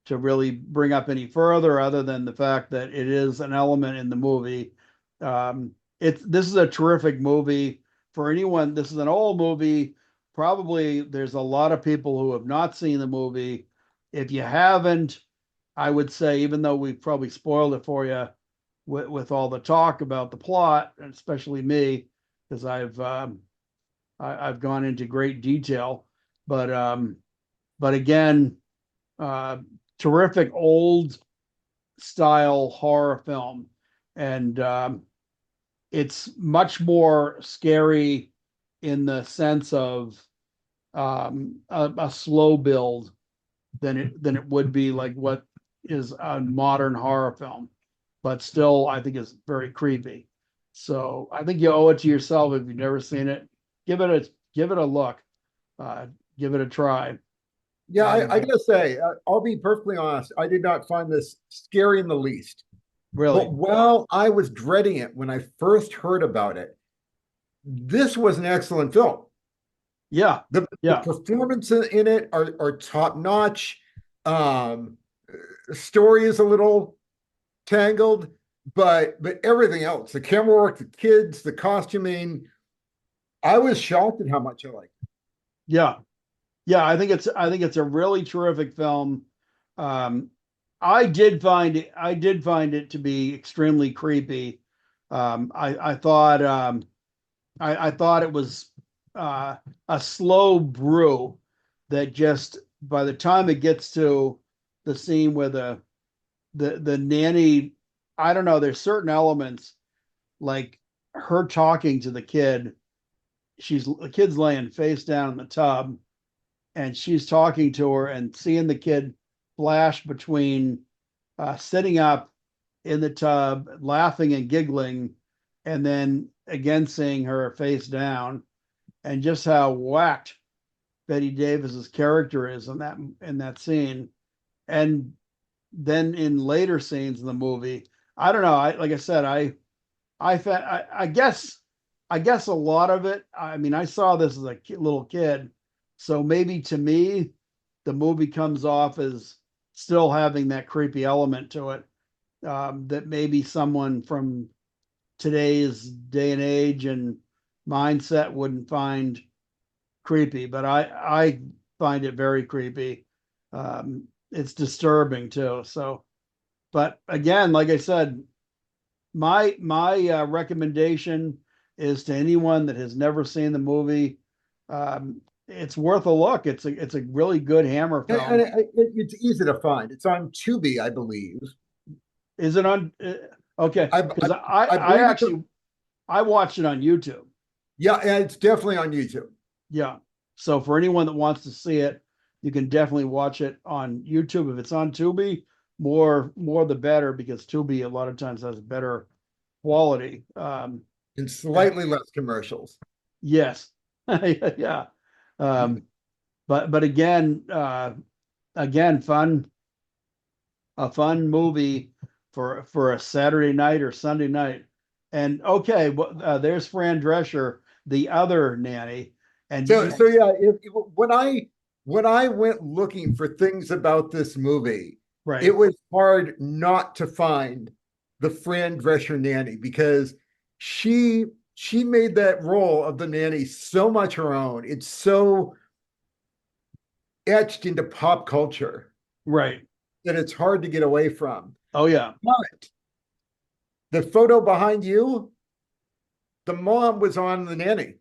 Speaker 1: really bring up any further, other than the fact that it is an element in the movie. This is a terrific movie for anyone. This is an old movie. Probably there's a lot of people who have not seen the movie. If you haven't, I would say, even though we've probably spoiled it for you with all the talk about the plot, and especially me, because I've gone into great detail, but again, uh, terrific old style horror film, and it's much more scary in the sense of a slow build than it would be like what is a modern horror film, but still I think is very creepy. So I think you owe it to yourself if you've never seen it. Give it a look. Uh, Give it a try.
Speaker 2: Yeah, I
Speaker 1: And
Speaker 2: gotta say, I'll be perfectly honest. I did not find this scary in the least. But
Speaker 1: really,
Speaker 2: while I was dreading it when I first heard about it, this was an excellent film.
Speaker 1: yeah,
Speaker 2: The
Speaker 1: yeah,
Speaker 2: performances in it are top notch. Um, Story is a little tangled, but everything else, the camera work, the kids, the costuming, I was shocked at how much I liked it.
Speaker 1: yeah. Yeah, I think it's a really terrific film. Um, I did find it to be extremely creepy. I thought it was a slow brew that just by the time it gets to the scene where the nanny, I don't know, there's certain elements like her talking to the kid. The kid's laying face down in the tub, and she's talking to her and seeing the kid flash between sitting up in the tub, laughing and giggling, and then again seeing her face down, and just how whacked Betty Davis's character is in that scene, and then in later scenes in the movie, I don't know. Like I said, I guess a lot of it. I mean, I saw this as a little kid, so maybe to me, the movie comes off as still having that creepy element to it, that maybe someone from today's day and age and mindset wouldn't find creepy, but I find it very creepy. It's disturbing too. So, but again, like I said, my recommendation is to anyone that has never seen the movie. It's worth a look. It's a really good Hammer
Speaker 2: And
Speaker 1: film.
Speaker 2: it's easy to find. It's on Tubi, I believe.
Speaker 1: Is it on? Okay,
Speaker 2: I,
Speaker 1: because
Speaker 2: I,
Speaker 1: I
Speaker 2: I
Speaker 1: I
Speaker 2: believe it's
Speaker 1: actually I watched it on YouTube.
Speaker 2: yeah, and it's definitely on YouTube.
Speaker 1: Yeah. So for anyone that wants to see it, you can definitely watch it on YouTube. If it's on Tubi, more the better, because Tubi a lot of times has better quality.
Speaker 2: And
Speaker 1: And
Speaker 2: slightly less commercials.
Speaker 1: yes, yeah. Um, but again, a fun movie for a Saturday night or Sunday night. And okay, well, there's Fran Drescher, the other nanny, and
Speaker 2: So yeah, when I went looking for things about this movie, it
Speaker 1: right,
Speaker 2: was hard not to find the Fran Drescher nanny because she she made that role of the nanny so much her own. It's so etched into pop culture
Speaker 1: right.
Speaker 2: that it's hard to get away from.
Speaker 1: Oh yeah.
Speaker 2: But the photo behind you, the mom was on the nanny.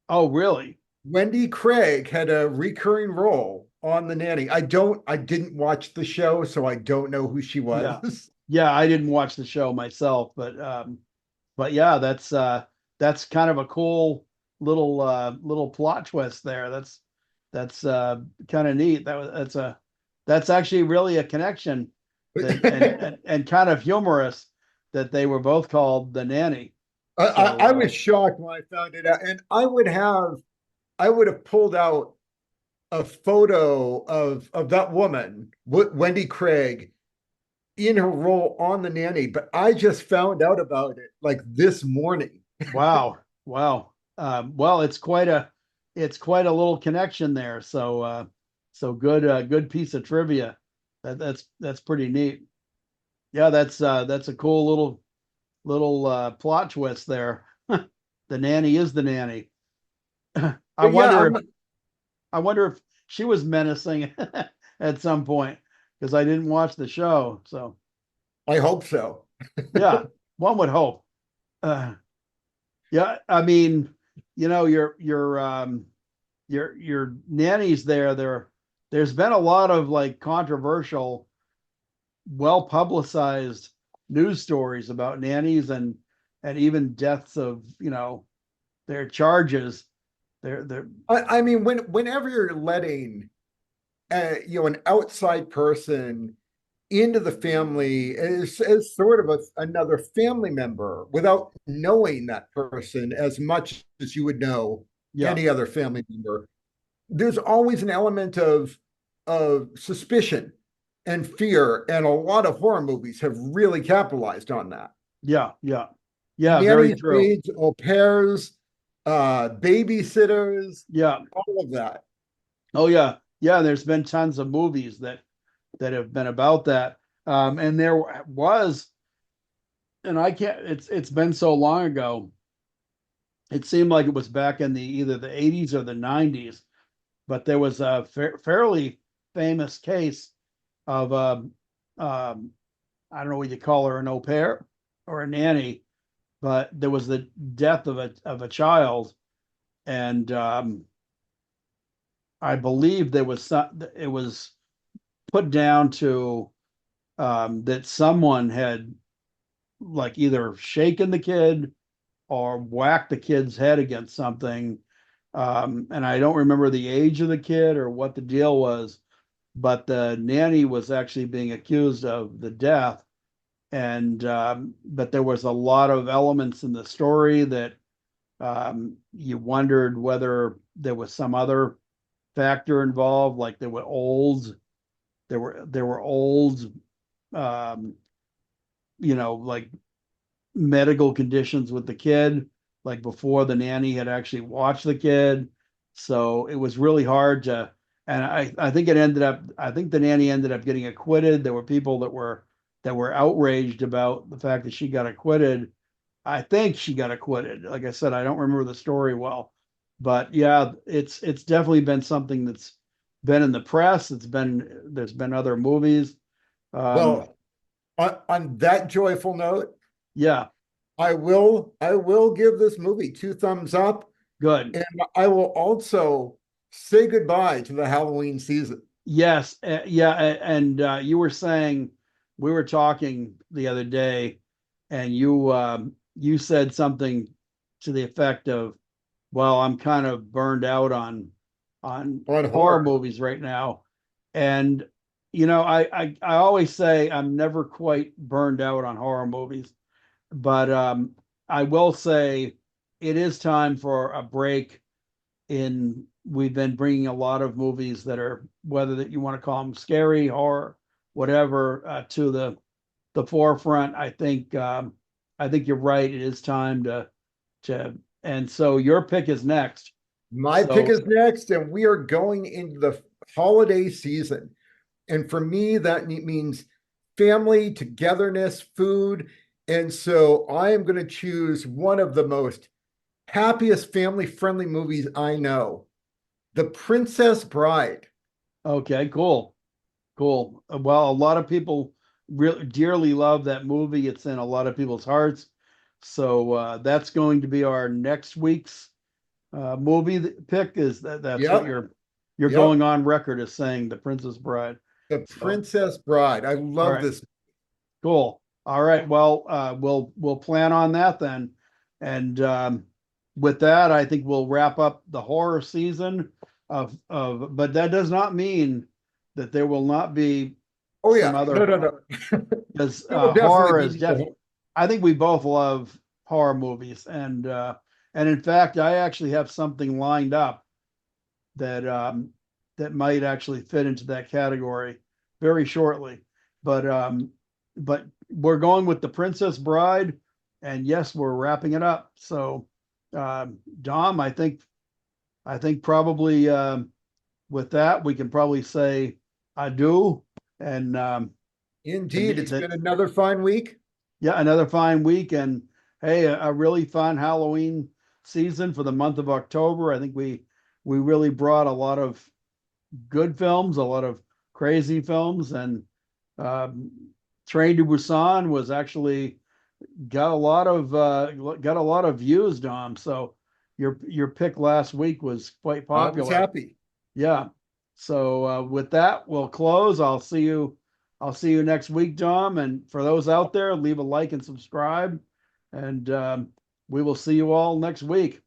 Speaker 1: Oh really?
Speaker 2: Wendy Craig had a recurring role on The Nanny. I didn't watch the show, so I don't know who she
Speaker 1: Yeah.
Speaker 2: was.
Speaker 1: Yeah, I didn't watch the show myself, but yeah, that's kind of a cool little plot twist there. That's kind of neat. That's actually really a connection, that and kind of humorous, that they were both called the nanny.
Speaker 2: I
Speaker 1: So
Speaker 2: was shocked when I found it out, and I would have I would have pulled out a photo of that woman, Wendy Craig, in her role on The Nanny, but I just found out about it like this morning.
Speaker 1: Wow. Wow. Well, it's quite a little connection there. So so good good piece of trivia. That's pretty neat. Yeah, that's a cool little plot twist there. The nanny is the nanny. I
Speaker 2: But yeah,
Speaker 1: wonder if I wonder if she was menacing at some point because I didn't watch the show. So
Speaker 2: I hope so.
Speaker 1: yeah, one would hope. Uh, yeah, I mean, you know, your nannies there's been a lot of like controversial, well publicized news stories about nannies and even deaths of, you know, their charges. They're
Speaker 2: I mean, whenever you're letting an outside person into the family as sort of another family member without knowing that person as much as you would know
Speaker 1: yeah,
Speaker 2: any other family member, there's always an element of suspicion and fear, and a lot of horror movies have really capitalized on that.
Speaker 1: yeah, yeah, yeah, very
Speaker 2: Nannies,
Speaker 1: true.
Speaker 2: maids, au pairs, babysitters,
Speaker 1: Yeah.
Speaker 2: all of that.
Speaker 1: Oh yeah. Yeah, there's been tons of movies that have been about that. And there was, and I can't, it's been so long ago. It seemed like it was back in the either the 80s or the 90s, but there was a fairly famous case of I don't know what you call her, an au pair or a nanny, but there was the death of a child, and I believe there was it was put down to that someone had like either shaken the kid or whacked the kid's head against something. And I don't remember the age of the kid or what the deal was, but the nanny was actually being accused of the death. And but there was a lot of elements in the story that you wondered whether there was some other factor involved, like there were old, um, you know, like medical conditions with the kid, like before the nanny had actually watched the kid. So it was really hard to, and I think I think the nanny ended up getting acquitted. There were people that were outraged about the fact that she got acquitted. I think she got acquitted. Like I said, I don't remember the story well, but yeah, it's definitely been something that's been in the press. There's been other movies. Um,
Speaker 2: Well, on that joyful note,
Speaker 1: yeah,
Speaker 2: I will give this movie two thumbs up,
Speaker 1: good.
Speaker 2: and I will also say goodbye to the Halloween season.
Speaker 1: Yes, yeah, and you were saying we were talking the other day, and you said something to the effect of, "Well, I'm kind of burned out on
Speaker 2: On
Speaker 1: horror
Speaker 2: horror.
Speaker 1: movies right now," and you know, I always say I'm never quite burned out on horror movies, but I will say it is time for a break in we've been bringing a lot of movies that are whether that you want to call them scary horror whatever to the forefront. I think you're right, it is time to and so your pick is next.
Speaker 2: My pick
Speaker 1: So
Speaker 2: is next, and we are going into the holiday season. And for me, that means family, togetherness, food. And so I am going to choose one of the most happiest family friendly movies I know, The Princess Bride.
Speaker 1: okay, cool. Well, a lot of people really dearly love that movie. It's in a lot of people's hearts. So that's going to be our next week's movie pick. Is that's what
Speaker 2: Yep.
Speaker 1: you're
Speaker 2: Yep.
Speaker 1: going on record as saying, The Princess Bride.
Speaker 2: The
Speaker 1: So
Speaker 2: Princess Bride. I
Speaker 1: all
Speaker 2: love
Speaker 1: right,
Speaker 2: this.
Speaker 1: cool. All right, well, we'll plan on that then, and with that, I think we'll wrap up the horror season of. But that does not mean that there will not be
Speaker 2: Oh,
Speaker 1: some
Speaker 2: yeah. No,
Speaker 1: other
Speaker 2: no, no.
Speaker 1: because
Speaker 2: There will definitely
Speaker 1: horror is
Speaker 2: be
Speaker 1: def. I think we both love horror movies, and in fact, I actually have something lined up that that might actually fit into that category very shortly. But but we're going with The Princess Bride, and yes, we're wrapping it up. So Dom, I think probably with that we can probably say adieu, and
Speaker 2: Indeed, it's been another fine week.
Speaker 1: yeah, another fine week, and hey, a really fun Halloween season for the month of October. I think we really brought a lot of good films, a lot of crazy films, and um, Train to Busan was actually got a lot of views, Dom. So your pick last week was quite
Speaker 2: I was
Speaker 1: popular.
Speaker 2: happy.
Speaker 1: Yeah. So with that, we'll close. I'll see you next week, Dom. And for those out there, leave a like and subscribe. And we will see you all next week.